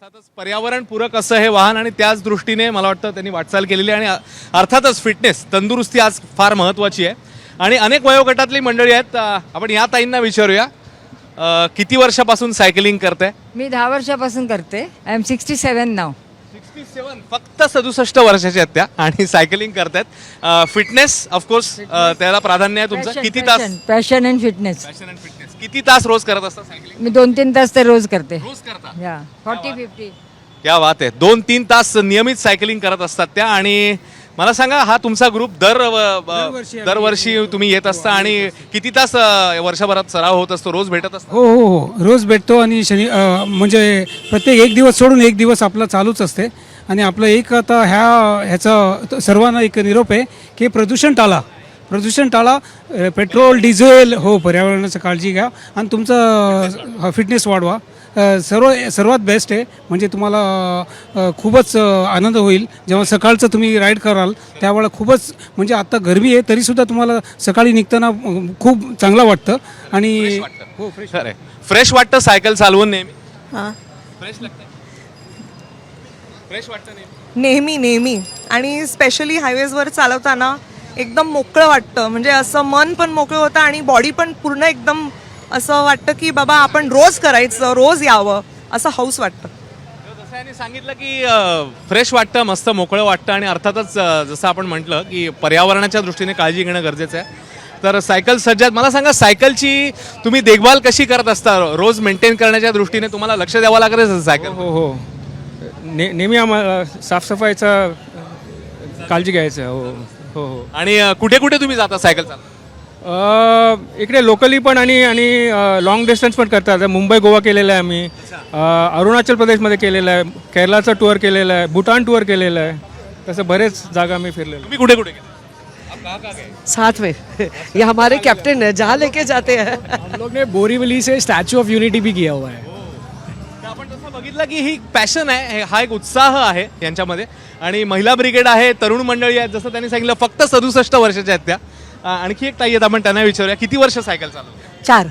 अर्थातच पर्यावरणपूरक असं हे वाहन आणि त्याच दृष्टीने मला वाटतं त्यांनी वाटचाल केलेली आहे आणि अर्थातच फिटनेस तंदुरुस्ती आज फार महत्त्वाची आहे आणि अनेक वयोगटातली मंडळी आहेत. आपण या ताईंना विचारूया किती वर्षापासून सायकलिंग करताय? मी 10 वर्षापासून करते. आय एम 67 नाव. 67 फक्त 67 वर्षाच्या आहेत त्या आणि सायकलिंग करतायत. फिटनेस ऑफकोर्स त्याला प्राधान्य आहे तुमचं. किती तास? Passion and fitness. Fashion and fitness किती तास रोज करत असता सायकलिंग? मी 2-3 तास तर रोज करते. रोज करता? या 40-50. क्या बात आहे. 2-3 तास नियमित सायकलिंग करत असतात त्या. आणि मला सांगा, हा तुमचा ग्रुप दरवर्षी तुम्ही येत असता आणि किती तास वर्षभरात सराव होत असतो? रोज भेटत असतो? हो हो हो रोज भेटतो आणि म्हणजे प्रत्येक एक दिवस सोडून एक दिवस आपला चालूच असते. आणि आपलं एक आता ह्याचा सर्वांना एक निरोप आहे की प्रदूषण टाळा, पेट्रोल डिझेल हो पर्यावरणाची काळजी घ्या आणि तुमचा फिटनेस वाढवा. सर्वात बेस्ट आहे. म्हणजे तुम्हाला खूपच आनंद होईल जेव्हा सकाळचं तुम्ही राईड कराल त्यावेळेला. खूपच म्हणजे आता गरमी आहे तरीसुद्धा तुम्हाला सकाळी निघताना खूप चांगलं वाटतं आणि हो फ्रेश वाटतं सायकल चालवून नेहमी. हां फ्रेश लागतं. फ्रेश वाटतं नेहमी. नेहमी आणि स्पेशली हायवेजवर चालवताना एकदम मोकळं वाटतं. म्हणजे असं मन पण मोकळं होतं आणि बॉडी पण पूर्ण एकदम असं वाटतं की बाबा आपण रोज करायचं, रोज यावं असं हौस वाटतं. जसं यांनी सांगितलं की फ्रेश वाटतं, मस्त मोकळं वाटतं आणि अर्थातच जसं आपण म्हटलं की पर्यावरणाच्या दृष्टीने काळजी घेणं गरजेचं आहे. तर सायकल सज्जात मला सांगा, सायकलची तुम्ही देखभाल कशी करत असता? रोज मेंटेन करण्याच्या दृष्टीने तुम्हाला लक्ष द्यावं लागत असेल सायकल? हो हो नेहमी आम्हाला साफसफाईचा काळजी घ्यायचं. हो हो हो आणि कुठे कुठे तुम्ही जाता सायकल चालवता? इकडे लोकली पण आणि लॉंग डिस्टन्स पण करतात. मुंबई गोवा केलेलं आहे आम्ही, अरुणाचल प्रदेशमध्ये केलेलं आहे, केरळचा टूर केलेला आहे, भूटान टूर केलेलं आहे. तसं बरेच जागा मी फिरलेलो. तुम्ही कुठे कुठे गेले? आप कहाँ कहाँ गए? साथ में ये हमारे कैप्टन है, जहाँ लेके जाते हैं. हम लोग ने बोरीवली से स्टैचू ऑफ यूनिटी भी किया हुआ है. तर आपण जसं बघितलं की ही पॅशन आहे, हा एक उत्साह आहे यांच्यामध्ये. आणि महिला ब्रिगेड आहे, तरुण मंडळी आहेत. जसं त्यांनी सांगितलं फक्त 67 वर्षाच्या आहेत त्या. आणखी एक ताई आहेत, आपण त्यांना विचारूया किती वर्ष सायकल चालवता? 4.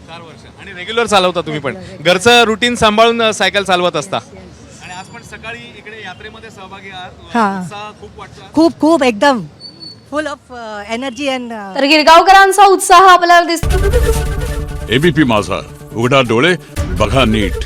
4 वर्ष. आणि रेग्युलर चालवता तुम्ही पण? घरचं रुटीन सांभाळून सायकल चालवत असता. आणि आज पण सकाळी इकडे यात्रेमध्ये सहभागी आहात. हां. उत्साह खूप वाटतो. खूप एकदम फुल ऑफ एनर्जी अँड तर गिरगावकरांचा उत्साह आपल्याला दिसतो. एबीपी माझा, उघडा डोळे बघा नीट.